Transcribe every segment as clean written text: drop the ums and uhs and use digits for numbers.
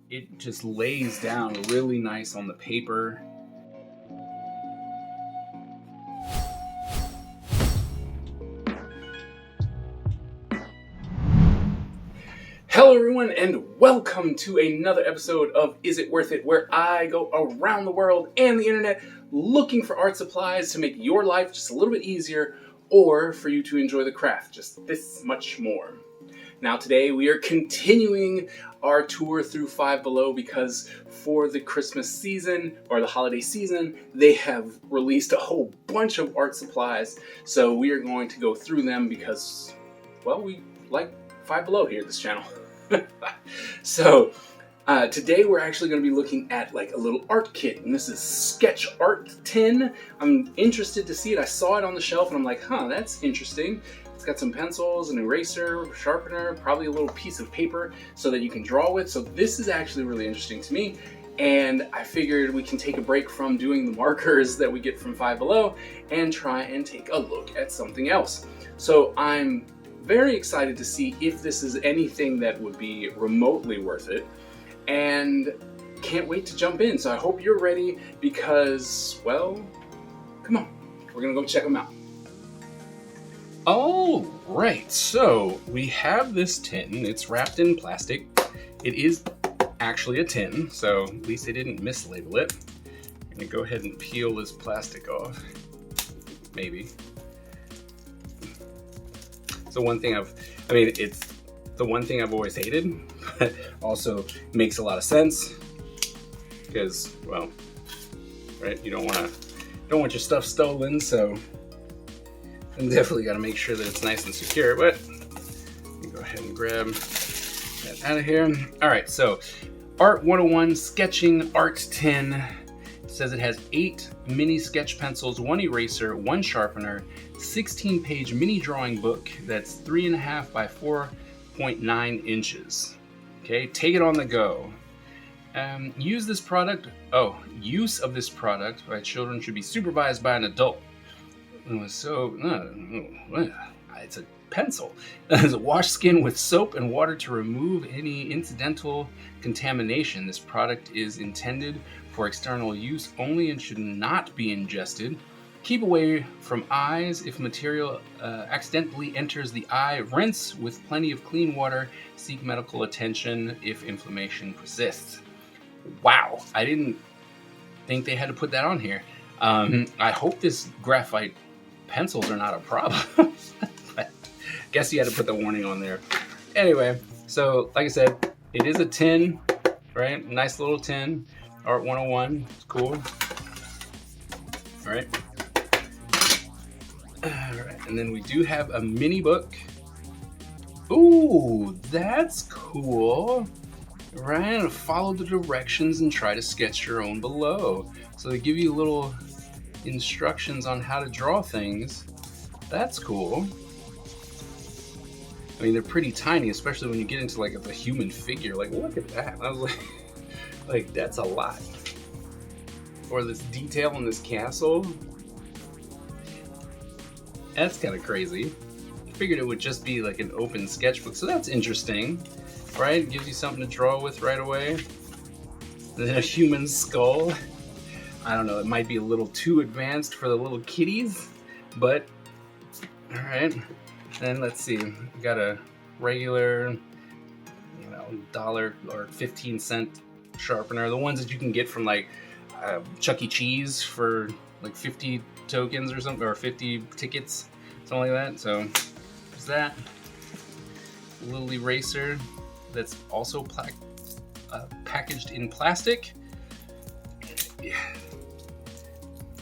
it just lays down really nice on the paper. Hello everyone, and welcome to another episode of Is It Worth It, where I go around the world and the internet looking for art supplies to make your life just a little bit easier, or for you to enjoy the craft just this much more. Now today we are continuing our tour through Five Below because for the Christmas season, or the holiday season, they have released a whole bunch of art supplies. So we are going to go through them because, well, we like Five Below here at this channel. So today we're actually going to be looking at like a little art kit, and this is Sketch Art 10. I'm interested to see it. I saw it on the shelf and I'm like, that's interesting. It's got some pencils, an eraser, sharpener, probably a little piece of paper so that you can draw with. So this is actually really interesting to me, and I figured we can take a break from doing the markers that we get from Five Below and try and take a look at something else. So I'm very excited to see if this is anything that would be remotely worth it, and can't wait to jump in. So I hope you're ready because, well, come on, we're gonna go check them out. All right, so we have this tin. It's wrapped in plastic. It is actually a tin, so at least they didn't mislabel it. I'm gonna go ahead and peel this plastic off, maybe. The one thing it's the one thing I've always hated, but also makes a lot of sense because, well, right, you don't want your stuff stolen, so you definitely got to make sure that it's nice and secure. But let me go ahead and grab that out of here. All right, so Art 101 Sketching Art 10. It says it has 8 mini sketch pencils, 1 eraser, 1 sharpener, 16-page mini drawing book that's 3.5 by 4.9 inches. Okay, take it on the go. Use of this product by children should be supervised by an adult. So, it's a pencil. Wash skin with soap and water to remove any incidental contamination. This product is intended for external use only and should not be ingested. Keep away from eyes. If material accidentally enters the eye, rinse with plenty of clean water. Seek medical attention if inflammation persists. Wow, I didn't think they had to put that on here. I hope this graphite pencils are not a problem. But guess you had to put the warning on there. Anyway, so like I said, it is a tin, right? Nice little tin. Art 101, it's cool. All right. Alright, and then we do have a mini book. Ooh, that's cool. Right, follow the directions and try to sketch your own below. So they give you little instructions on how to draw things. That's cool. I mean, they're pretty tiny, especially when you get into like a human figure. Like, look at that. I was like, that's a lot. Or this detail in this castle. That's kind of crazy. I figured it would just be like an open sketchbook, so that's interesting, right? It gives you something to draw with right away. And then a human skull. I don't know, it might be a little too advanced for the little kitties, but all right. And let's see, we got a regular, $1 or 15-cent sharpener. The ones that you can get from like Chuck E. Cheese for like 50 tokens or something, or 50 tickets, something like that. So there's that. A little eraser that's also packaged in plastic. Yeah.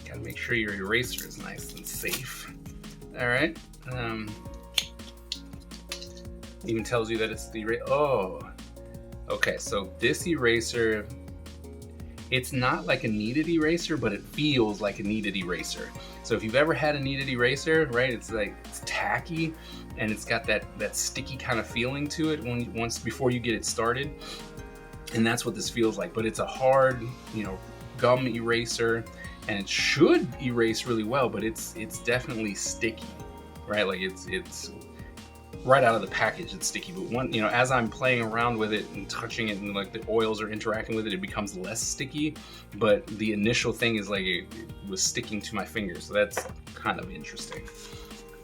Gotta make sure your eraser is nice and safe. All right. Even tells you that it's the eraser. Oh, okay. So this eraser, it's not like a kneaded eraser, but it feels like a kneaded eraser. So if you've ever had a kneaded eraser, right, it's tacky and it's got that sticky kind of feeling to it once before you get it started. And that's what this feels like. But it's a hard, gum eraser, and it should erase really well, but it's definitely sticky, right? Like it's right out of the package it's sticky, but as I'm playing around with it and touching it and like the oils are interacting with it, it becomes less sticky. But the initial thing is like it was sticking to my fingers, so that's kind of interesting.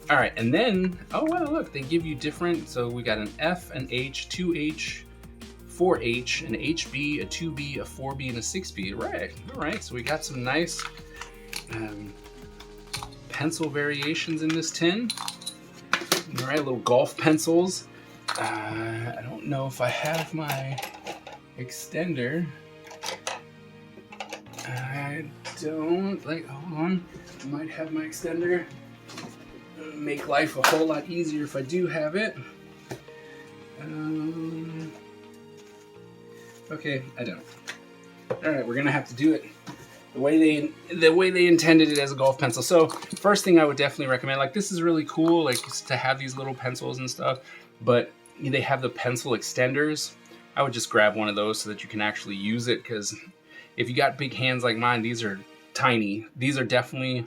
All right, and then, oh wow, look, they give you different, so we got an F, an H, 2H, 4H, an HB, a 2B, a 4B, and a 6B. Right, all right, so we got some nice pencil variations in this tin. All right, little golf pencils. I don't know if I have my extender. I don't, like, hold on. I might have my extender. Make life a whole lot easier if I do have it. Okay, I don't. All right, we're gonna have to do it the way they intended it as a golf pencil. So first thing I would definitely recommend, like this is really cool, like to have these little pencils and stuff, but they have the pencil extenders. I would just grab one of those so that you can actually use it, because if you got big hands like mine, these are tiny. These are definitely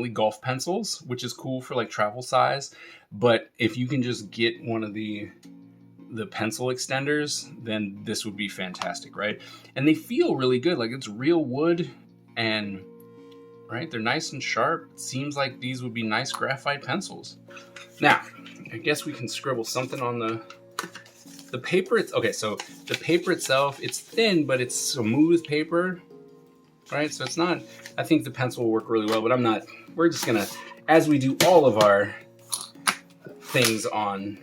golf pencils, which is cool for like travel size. But if you can just get one of the pencil extenders, then this would be fantastic, right? And they feel really good, like it's real wood, and right, they're nice and sharp. It seems like these would be nice graphite pencils. Now, I guess we can scribble something on the paper. Okay, so the paper itself, it's thin, but it's smooth paper, right? So it's not, I think the pencil will work really well, but we're just gonna, as we do all of our things on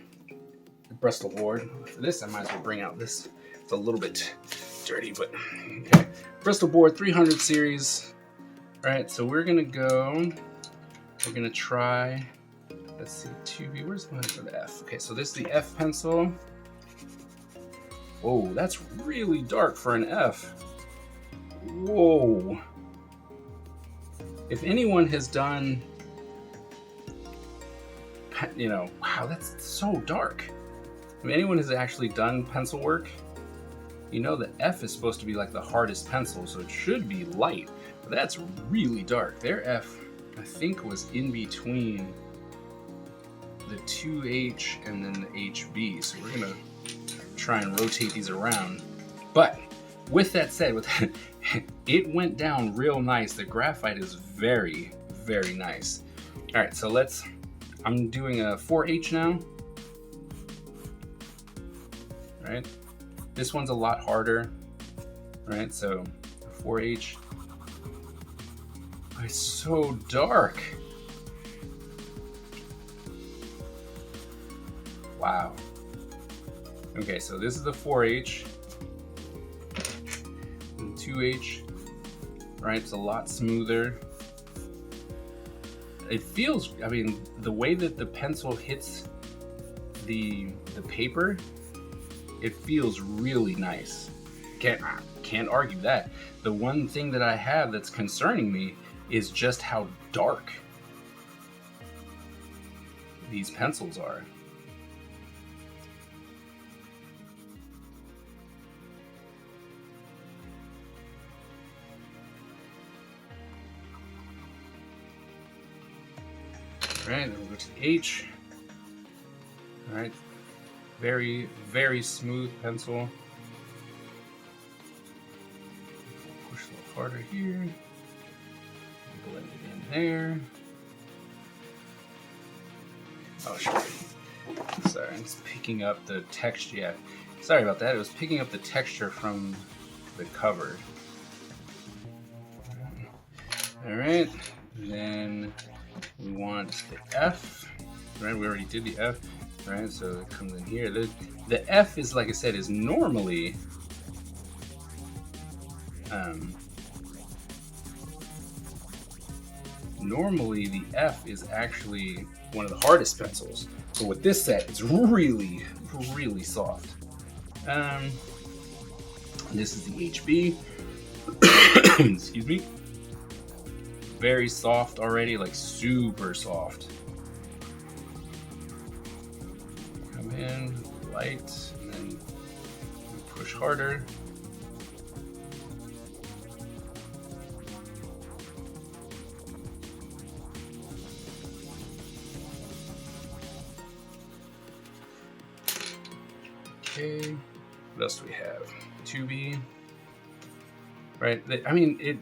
Bristol board. For this, I might as well bring out this. It's a little bit dirty, but okay. Bristol board 300 series. All right, so we're gonna try, let's see, 2B, where's mine for the F? Okay, so this is the F pencil. Whoa, that's really dark for an F. Whoa. If anyone has done, wow, that's so dark. If anyone has actually done pencil work, the F is supposed to be like the hardest pencil, so it should be light, but that's really dark. Their F, I think, was in between the 2H and then the HB, so we're gonna try and rotate these around. But with that said, it went down real nice. The graphite is very, very nice. All right, so I'm doing a 4H now. Right, this one's a lot harder, right? So 4H, it's so dark. Wow. Okay, so this is the 4H and 2H, right? It's a lot smoother. It feels, I mean, the way that the pencil hits the paper, it feels really nice. Can't argue that. The one thing that I have that's concerning me is just how dark these pencils are. All right, then we'll go to the H. All right. Very, very smooth pencil. Push a little harder here. Blend it in there. Oh, sure. Sorry, I'm just picking up the texture. Yeah, sorry about that. It was picking up the texture from the cover. All right, and then we want the F. Right, we already did the F. Right, so it comes in here. The F is, like I said, is normally the F is actually one of the hardest pencils. But with this set, it's really, really soft. This is the HB. Excuse me. Very soft already, like super soft. In light, and then push harder. Okay, what else do we have? 2B, right? I mean,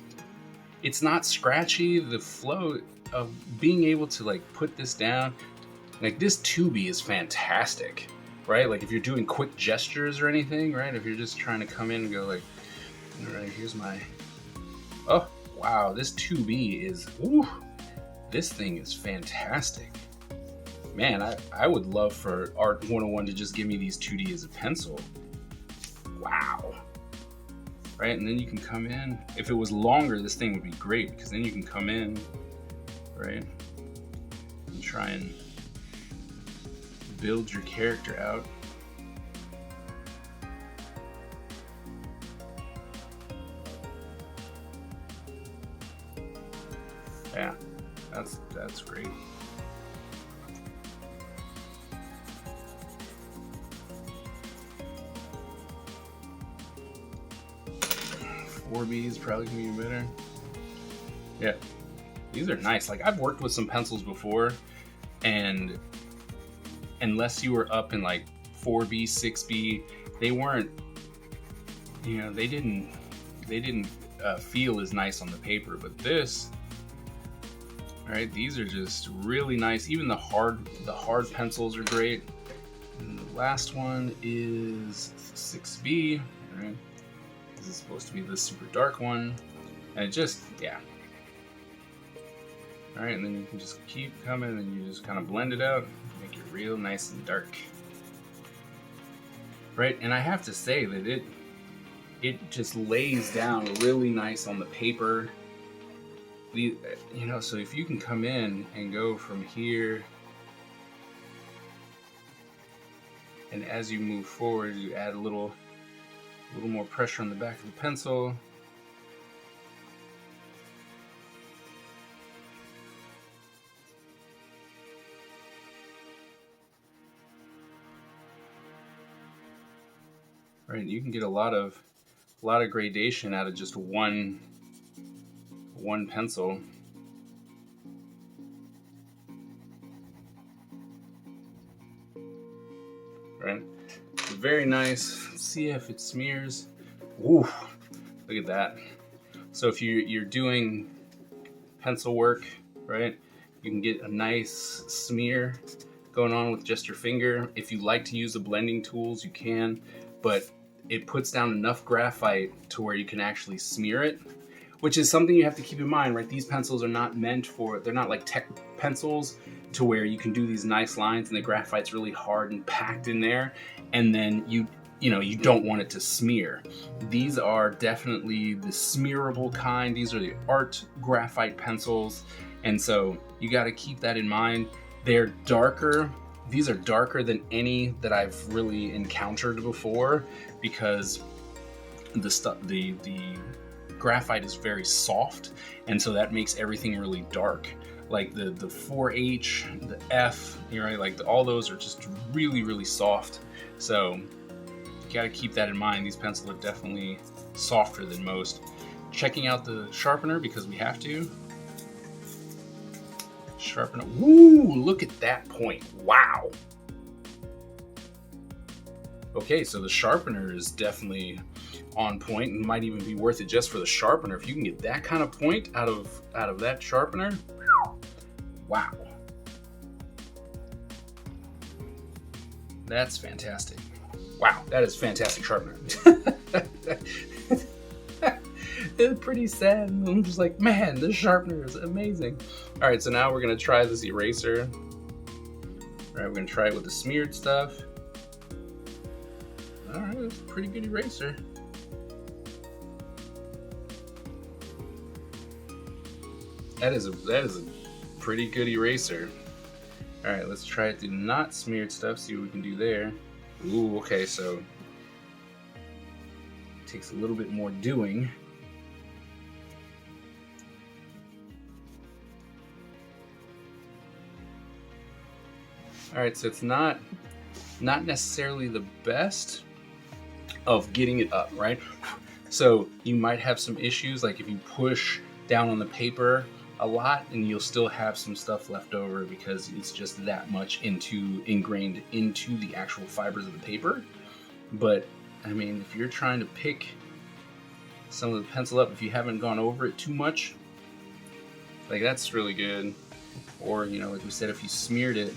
it's not scratchy. The flow of being able to like put this down, like this 2B is fantastic, right? Like if you're doing quick gestures or anything, right? If you're just trying to come in and go like, all right, here's my, oh, wow, this 2B is, woo, this thing is fantastic. Man, I would love for Art 101 to just give me these 2D as a pencil. Wow. Right, and then you can come in. If it was longer, this thing would be great, because then you can come in, right, and try and build your character out. Yeah, that's great. Four B is probably gonna be better. Yeah, these are nice. Like I've worked with some pencils before, and unless you were up in like 4B, 6B, they weren't. You know, they didn't feel as nice on the paper. But this, all right, these are just really nice. Even the hard pencils are great. And the last one is 6B. All right. This is supposed to be the super dark one, and it just, yeah. All right, and then you can just keep coming, and you just kind of blend it out, make it real nice and dark. Right, and I have to say that it just lays down really nice on the paper. You know, so if you can come in and go from here, and as you move forward, you add a little more pressure on the back of the pencil. Right, you can get a lot of gradation out of just one pencil. Right, very nice. Let's see if it smears. Ooh, look at that. So if you're doing pencil work, right, you can get a nice smear going on with just your finger. If you like to use the blending tools, you can, but it puts down enough graphite to where you can actually smear it, which is something you have to keep in mind, right? These pencils are not meant for, they're not like tech pencils to where you can do these nice lines and the graphite's really hard and packed in there, and then you don't want it to smear. These are definitely the smearable kind. These are the art graphite pencils, and so you got to keep that in mind. They're darker. These are darker than any that I've really encountered before, because the graphite is very soft, and so that makes everything really dark. Like the 4H, the F, right? Like all those are just really, really soft. So you got to keep that in mind. These pencils are definitely softer than most. Checking out the sharpener, because we have to. Sharpener. Woo! Look at that point. Wow. Okay, so the sharpener is definitely on point and might even be worth it just for the sharpener. If you can get that kind of point out of that sharpener, wow. That's fantastic. Wow, that is fantastic sharpener. It's pretty sad. I'm just like, man, this sharpener is amazing. All right, so now we're gonna try this eraser. All right, we're gonna try it with the smeared stuff. All right, that's a pretty good eraser. That is a pretty good eraser. All right, let's try it through not smeared stuff, see what we can do there. Ooh, okay, so it takes a little bit more doing. All right, so it's not necessarily the best of getting it up, right? So you might have some issues, like if you push down on the paper a lot, and you'll still have some stuff left over because it's just that much ingrained into the actual fibers of the paper. But I mean, if you're trying to pick some of the pencil up, if you haven't gone over it too much, like that's really good. Or, you know, like we said, if you smeared it,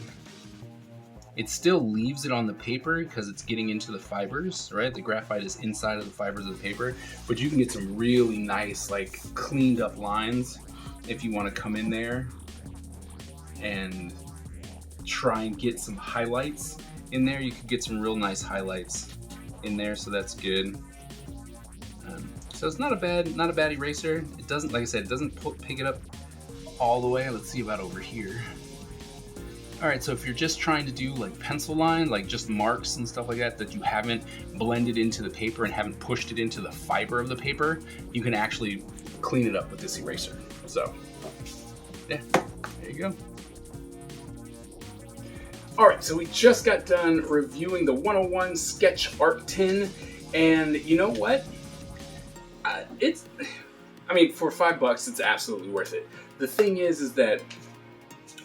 it still leaves it on the paper because it's getting into the fibers, right? The graphite is inside of the fibers of the paper, but you can get some really nice, like cleaned up lines if you want to come in there and try and get some highlights in there. You could get some real nice highlights in there, so that's good. So it's not a bad eraser. It doesn't, like I said, it doesn't pick it up all the way. Let's see about over here. All right, so if you're just trying to do like pencil line, like just marks and stuff like that, that you haven't blended into the paper and haven't pushed it into the fiber of the paper, you can actually clean it up with this eraser. So, yeah, there you go. All right, so we just got done reviewing the 101 Sketch Art Tin, and you know what? For $5, it's absolutely worth it. The thing is that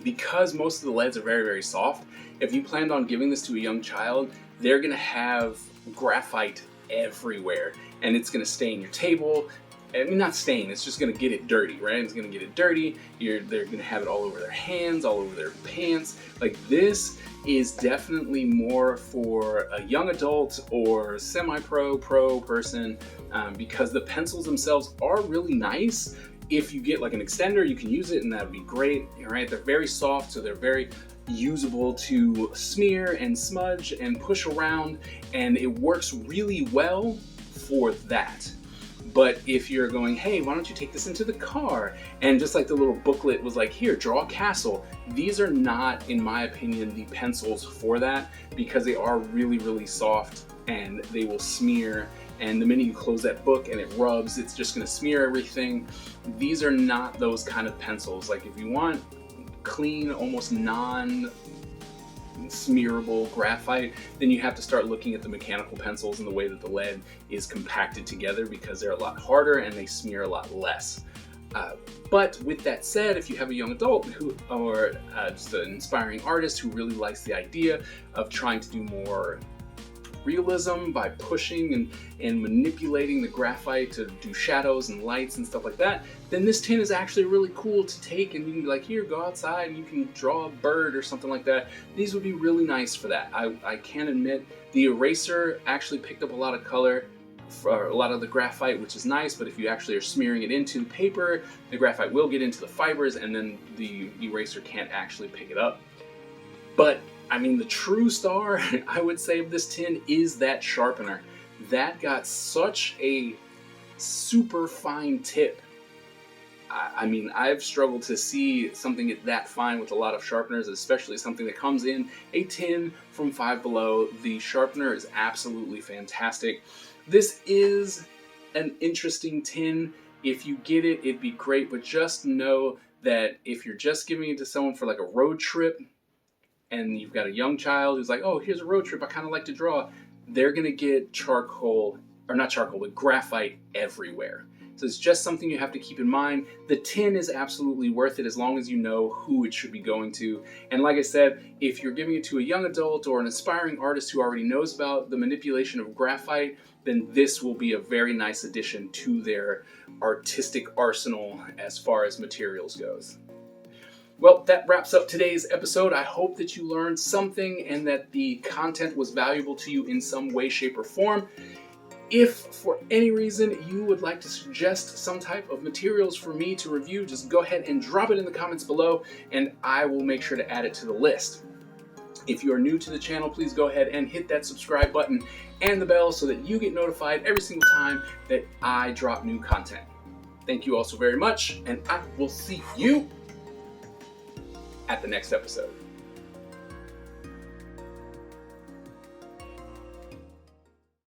because most of the leads are very, very soft, if you planned on giving this to a young child, they're gonna have graphite everywhere, and it's gonna stain your table. I mean, not stain, it's just gonna get it dirty, right? It's gonna get it dirty. They're gonna have it all over their hands, all over their pants. Like, this is definitely more for a young adult or semi-pro, pro person, because the pencils themselves are really nice. If you get like an extender, you can use it and that'd be great, right? They're very soft, so they're very usable to smear and smudge and push around, and it works really well for that. But if you're going, hey, why don't you take this into the car? And just like the little booklet was like, here, draw a castle. These are not, in my opinion, the pencils for that, because they are really, really soft and they will smear. And the minute you close that book and it rubs, it's just gonna smear everything. These are not those kind of pencils. Like, if you want clean, almost non-smearable graphite, then you have to start looking at the mechanical pencils and the way that the lead is compacted together, because they're a lot harder and they smear a lot less. But with that said, if you have a young adult or just an inspiring artist who really likes the idea of trying to do more realism by pushing and manipulating the graphite to do shadows and lights and stuff like that, then this tin is actually really cool to take, and you can be like, here, go outside and you can draw a bird or something like that. These would be really nice for that. I can admit the eraser actually picked up a lot of color for a lot of the graphite, which is nice, but if you actually are smearing it into paper, the graphite will get into the fibers and then the eraser can't actually pick it up. But I mean, the true star, I would say, of this tin is that sharpener. That got such a super fine tip. I mean, I've struggled to see something get that fine with a lot of sharpeners, especially something that comes in a tin from Five Below. The sharpener is absolutely fantastic. This is an interesting tin. If you get it, it'd be great, but just know that if you're just giving it to someone for like a road trip, and you've got a young child who's like, oh, here's a road trip, I kind of like to draw, they're gonna get but graphite everywhere. So it's just something you have to keep in mind. The tin is absolutely worth it as long as you know who it should be going to. And like I said, if you're giving it to a young adult or an aspiring artist who already knows about the manipulation of graphite, then this will be a very nice addition to their artistic arsenal as far as materials goes. Well, that wraps up today's episode. I hope that you learned something and that the content was valuable to you in some way, shape, or form. If for any reason you would like to suggest some type of materials for me to review, just go ahead and drop it in the comments below and I will make sure to add it to the list. If you are new to the channel, please go ahead and hit that subscribe button and the bell so that you get notified every single time that I drop new content. Thank you all so very much, and I will see you at the next episode.